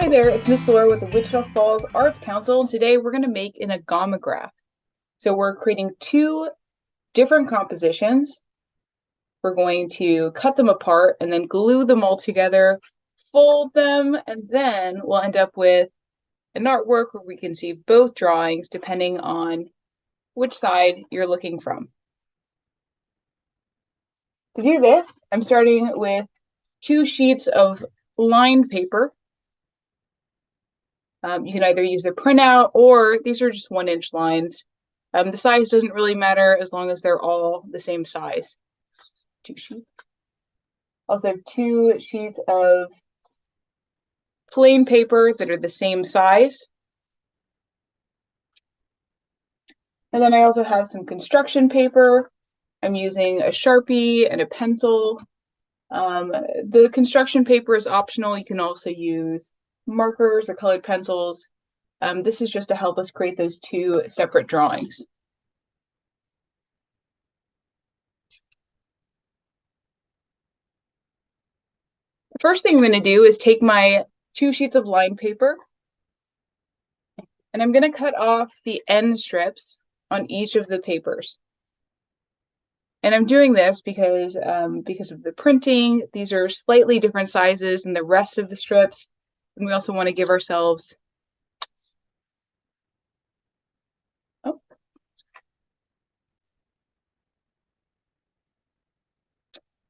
Hi there, it's Miss Laura with the Wichita Falls Arts Council, and today we're going to make an agamograph. So we're creating two different compositions. We're going to cut them apart and then glue them all together, fold them, and then we'll end up with an artwork where we can see both drawings depending on which side you're looking from. To do this, I'm starting with 2 sheets of lined paper. You can either use the printout or these are just 1-inch lines. The size doesn't really matter as long as they're all the same size. 2 sheets. Also have 2 sheets of plain paper that are the same size. And then I also have some construction paper. I'm using a Sharpie and a pencil. The construction paper is optional. You can also use markers or colored pencils. This is just to help us create those 2 separate drawings. The first thing I'm going to do is take my 2 sheets of lined paper, and I'm going to cut off the end strips on each of the papers. And I'm doing this because of the printing. These are slightly different sizes than the rest of the strips. And we also want to give ourselves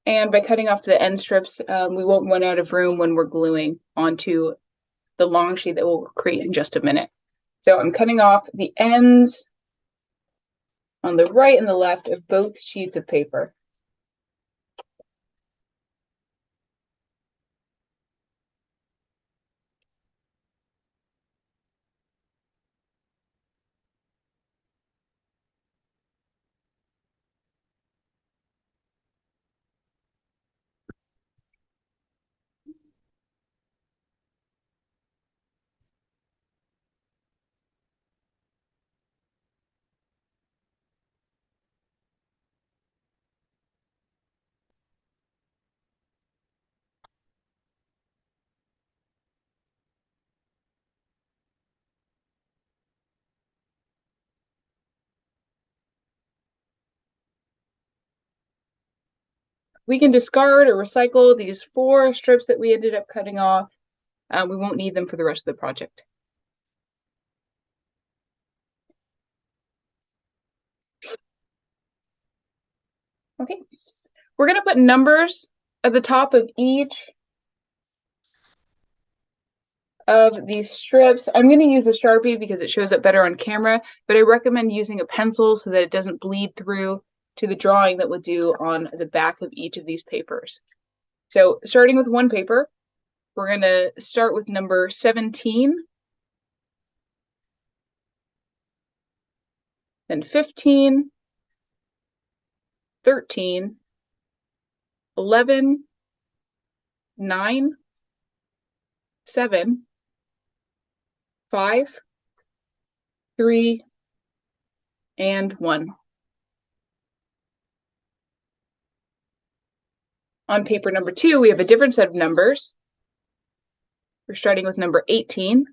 And by cutting off the end strips, we won't run out of room when we're gluing onto the long sheet that we'll create in just a minute. So I'm cutting off the ends on the right and the left of both sheets of paper. We can discard or recycle these 4 strips that we ended up cutting off. We won't need them for the rest of the project. Okay, we're going to put numbers at the top of each of these strips. I'm going to use a Sharpie because it shows up better on camera, but I recommend using a pencil so that it doesn't bleed through to the drawing that we'll do on the back of each of these papers. So starting with one paper, we're going to start with number 17, then 15, 13, 11, 9, 7, 5, 3, and 1. On paper number 2, we have a different set of numbers. We're starting with number 18,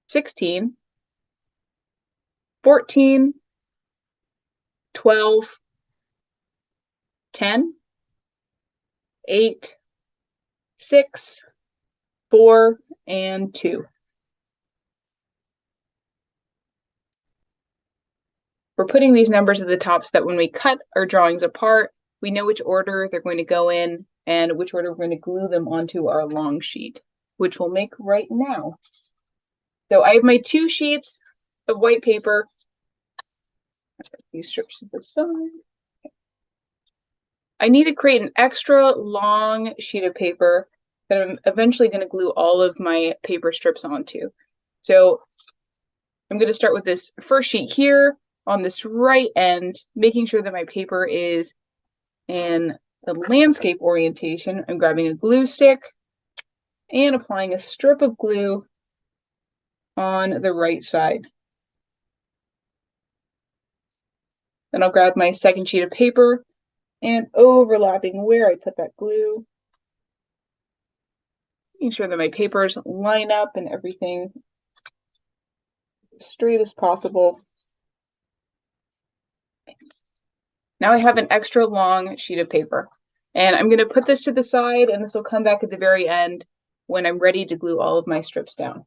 16, 14, 12, 10, 8, 6, 4, and 2. We're putting these numbers at the top so that when we cut our drawings apart, we know which order they're going to go in and which order we're going to glue them onto our long sheet, which we'll make right now. So I have my 2 sheets of white paper. These strips to the side. I need to create an extra long sheet of paper that I'm eventually going to glue all of my paper strips onto. So I'm going to start with this first sheet here on this right end, making sure that my paper is in the landscape orientation. I'm grabbing a glue stick and applying a strip of glue on the right side. Then I'll grab my second sheet of paper and overlapping where I put that glue, making sure that my papers line up and everything as straight as possible. Now I have an extra long sheet of paper, and I'm going to put this to the side, and this will come back at the very end when I'm ready to glue all of my strips down.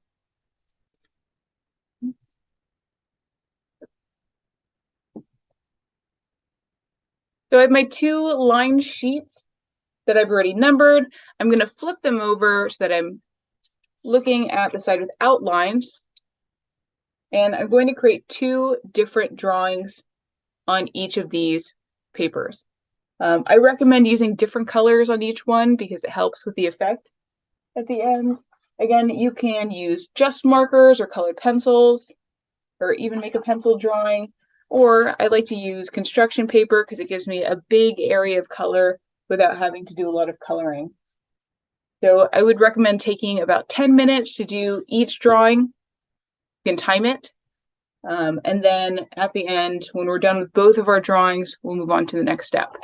So I have my two lined sheets that I've already numbered. I'm going to flip them over so that I'm looking at the side without lines. And I'm going to create two different drawings on each of these papers. I recommend using different colors on each one because it helps with the effect at the end. Again, you can use just markers or colored pencils, or even make a pencil drawing. Or I like to use construction paper because it gives me a big area of color without having to do a lot of coloring. So I would recommend taking about 10 minutes to do each drawing. You can time it. And then at the end, when we're done with both of our drawings, we'll move on to the next step.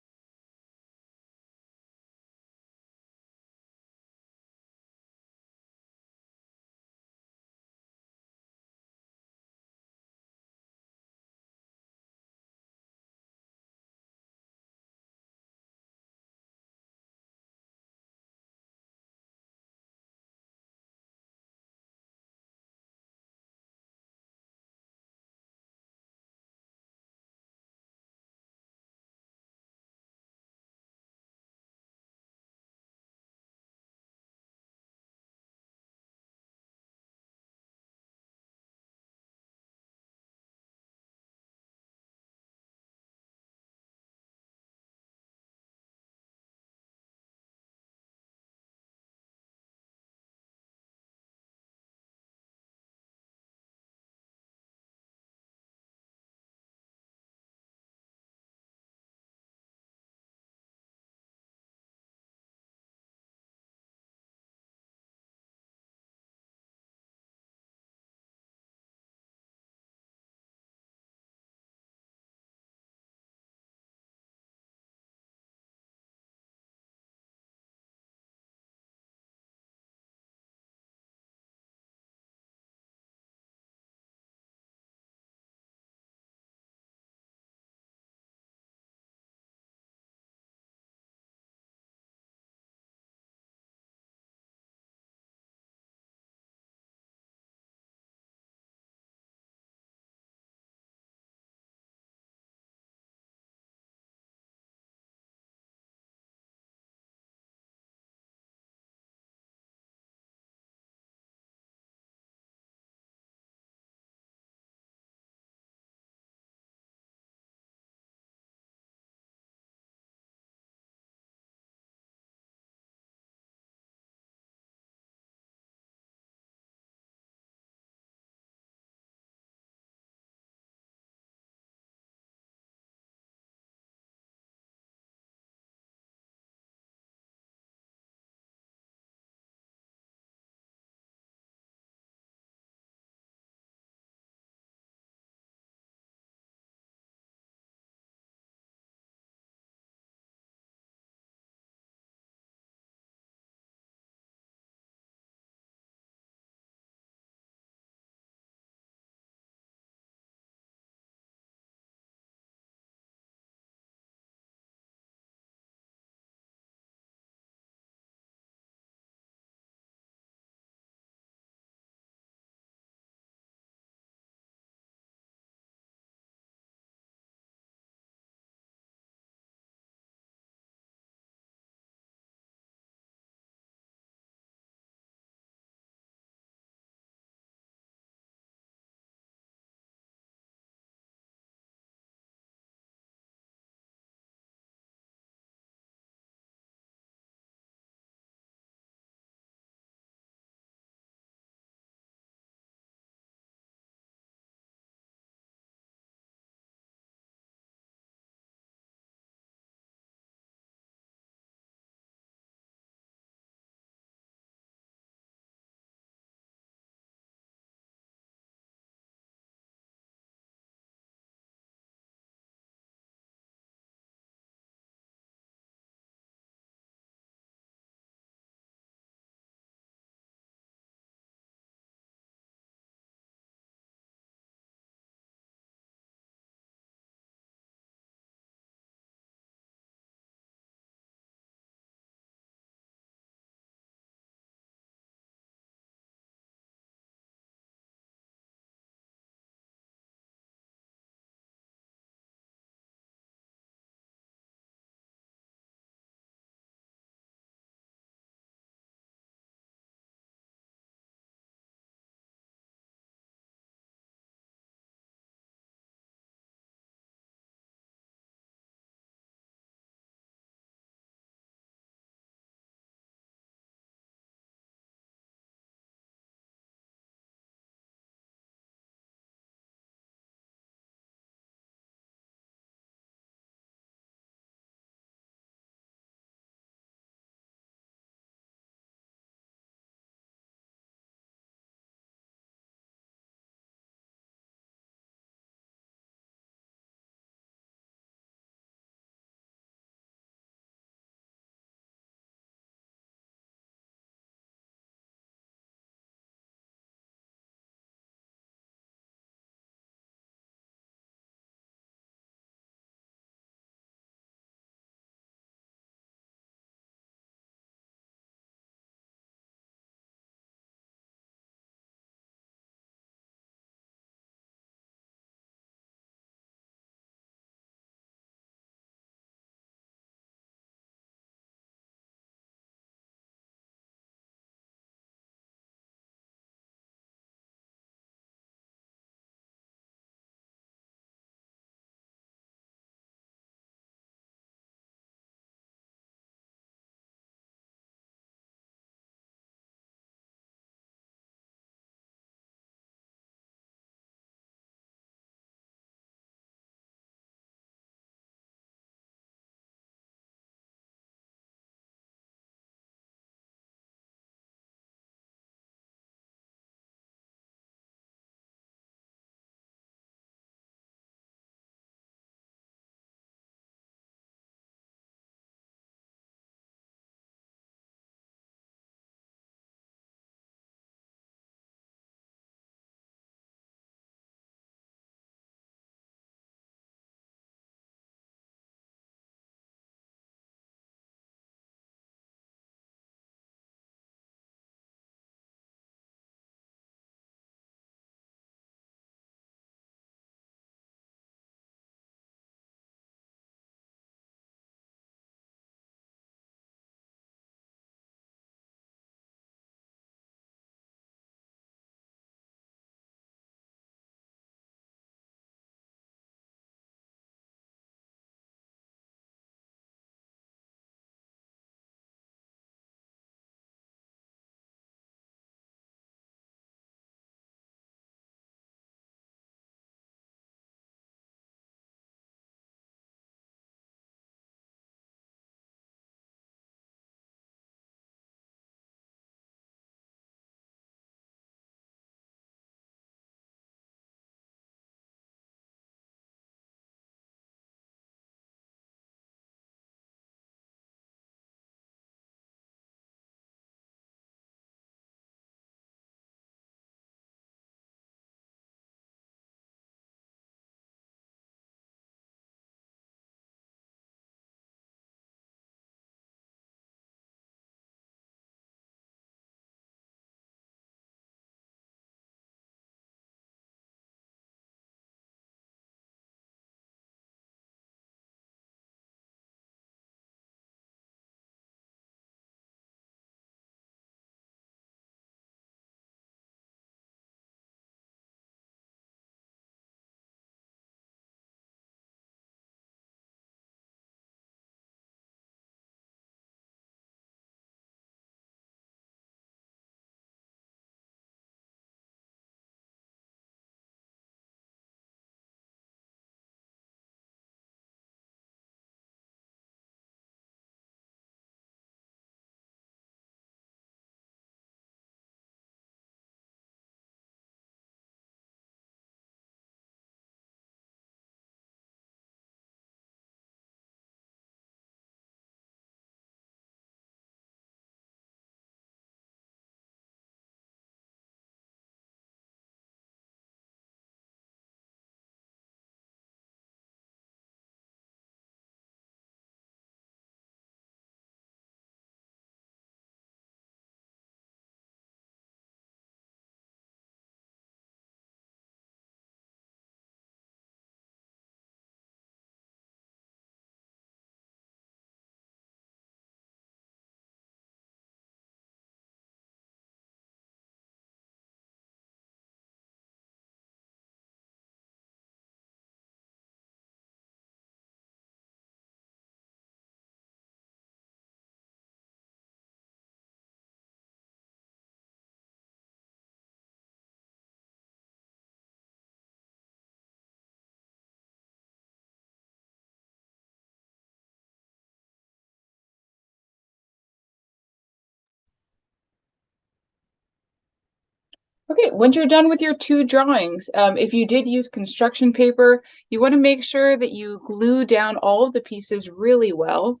Okay, once you're done with your two drawings, if you did use construction paper, you want to make sure that you glue down all of the pieces really well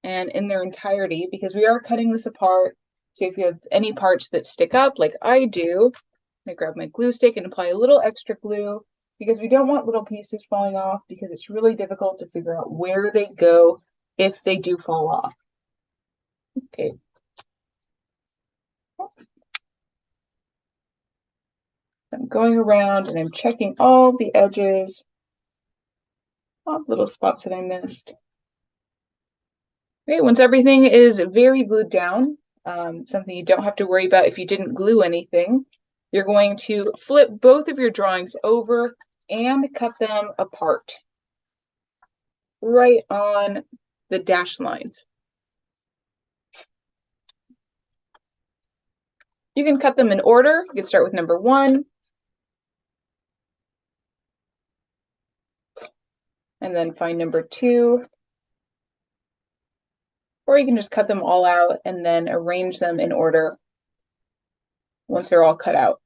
and in their entirety, because we are cutting this apart. So if you have any parts that stick up, like I do, I grab my glue stick and apply a little extra glue, because we don't want little pieces falling off, because it's really difficult to figure out where they go if they do fall off. Okay. I'm going around and I'm checking all the edges, all the little spots that I missed. Okay, once everything is very glued down, something you don't have to worry about if you didn't glue anything, you're going to flip both of your drawings over and cut them apart right on the dashed lines. You can cut them in order. You can start with number 1, and then find number 2, or you can just cut them all out and then arrange them in order once they're all cut out.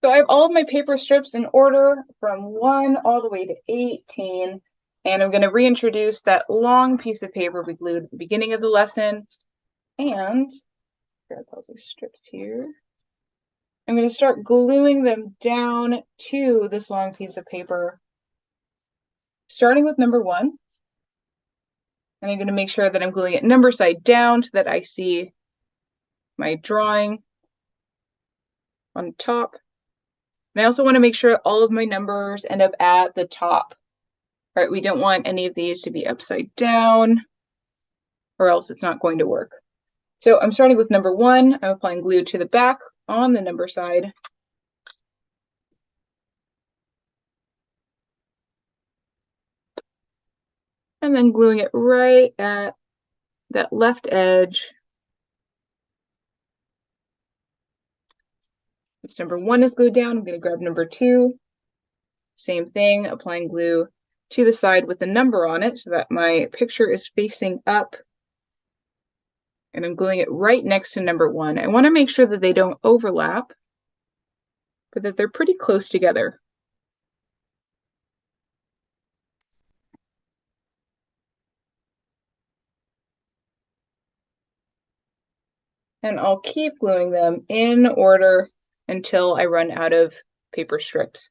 So I have all of my paper strips in order from 1 all the way to 18. And I'm going to reintroduce that long piece of paper we glued at the beginning of the lesson. And grab all these strips here. I'm going to start gluing them down to this long piece of paper, starting with number 1. And I'm going to make sure that I'm gluing it number side down so that I see my drawing on top. And I also want to make sure all of my numbers end up at the top. Right? We don't want any of these to be upside down, or else it's not going to work. So I'm starting with number 1. I'm applying glue to the back on the number side. And then gluing it right at that left edge. Since number 1 is glued down, I'm going to grab number 2. Same thing, applying glue to the side with the number on it so that my picture is facing up. And I'm gluing it right next to number 1. I want to make sure that they don't overlap, but that they're pretty close together. And I'll keep gluing them in order until I run out of paper strips.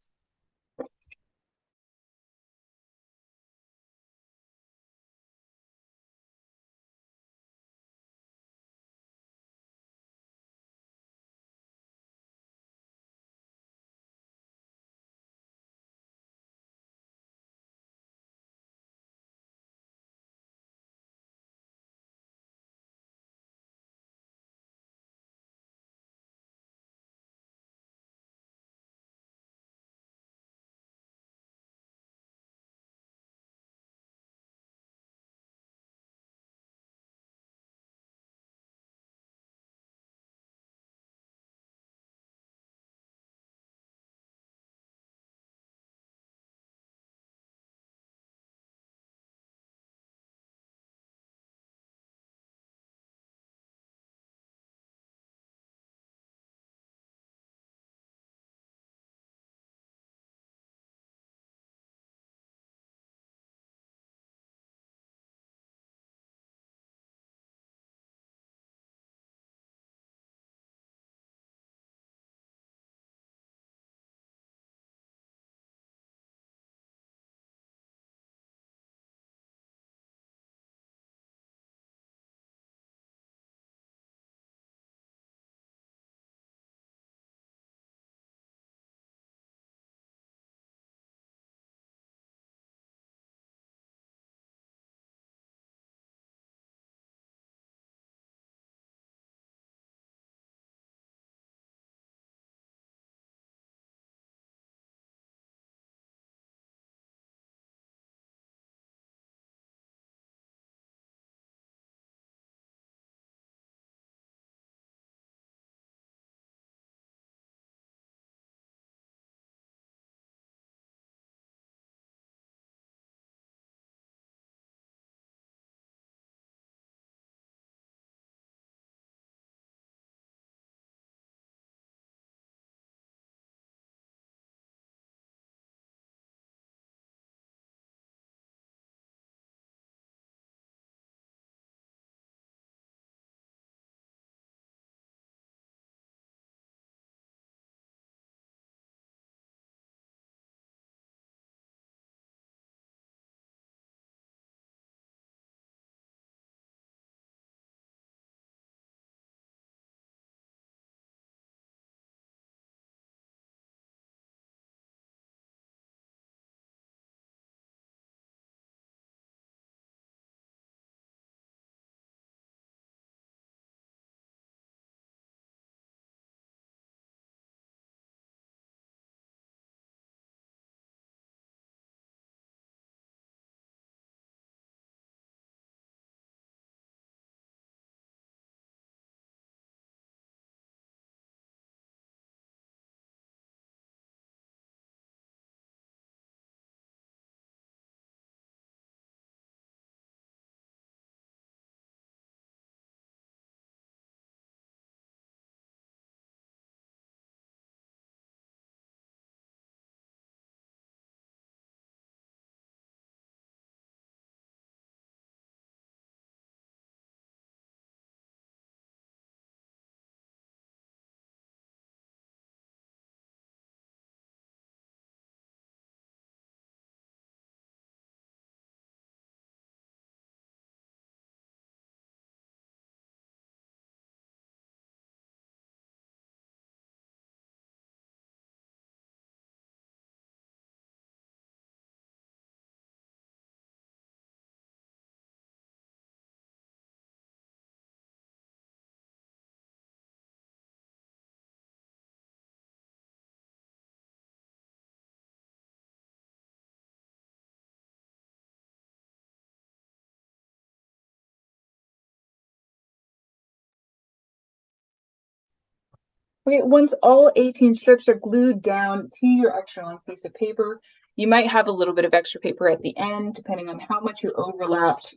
Okay, once all 18 strips are glued down to your extra long piece of paper, you might have a little bit of extra paper at the end, depending on how much you overlapped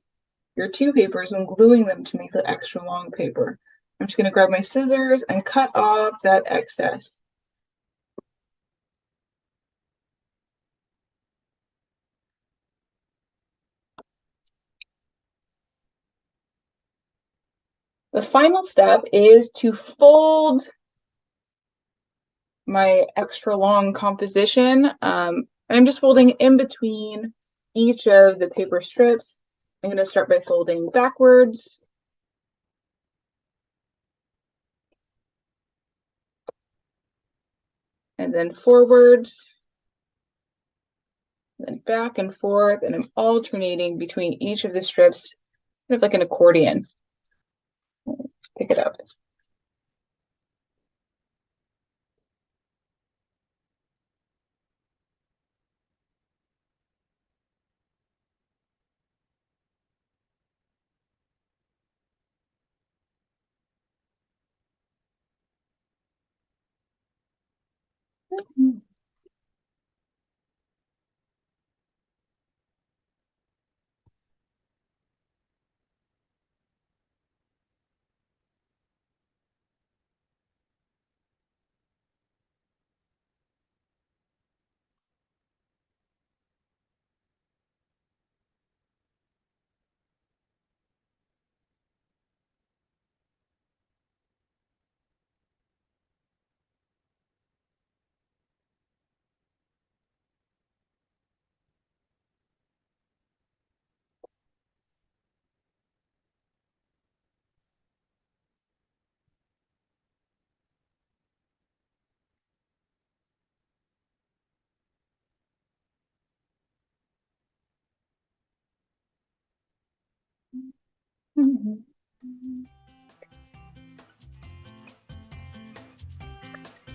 your two papers when gluing them to make the extra long paper. I'm just going to grab my scissors and cut off that excess. The final step is to fold my extra long composition. I'm just folding in between each of the paper strips. I'm going to start by folding backwards. And then forwards. And then back and forth. And I'm alternating between each of the strips, kind of like an accordion. Pick it up.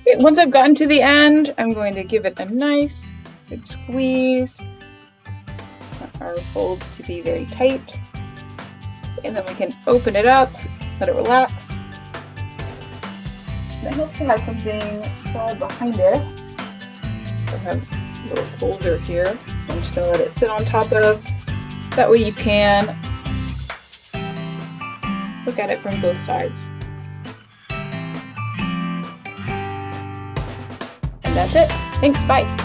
Okay, once I've gotten to the end, I'm going to give it a nice good squeeze. Our folds to be very tight. And then we can open it up, let it relax. And it helps to have something fall behind it. So I have a little folder here. I'm just going to let it sit on top of. That way you can look at it from both sides. And that's it. Thanks, bye.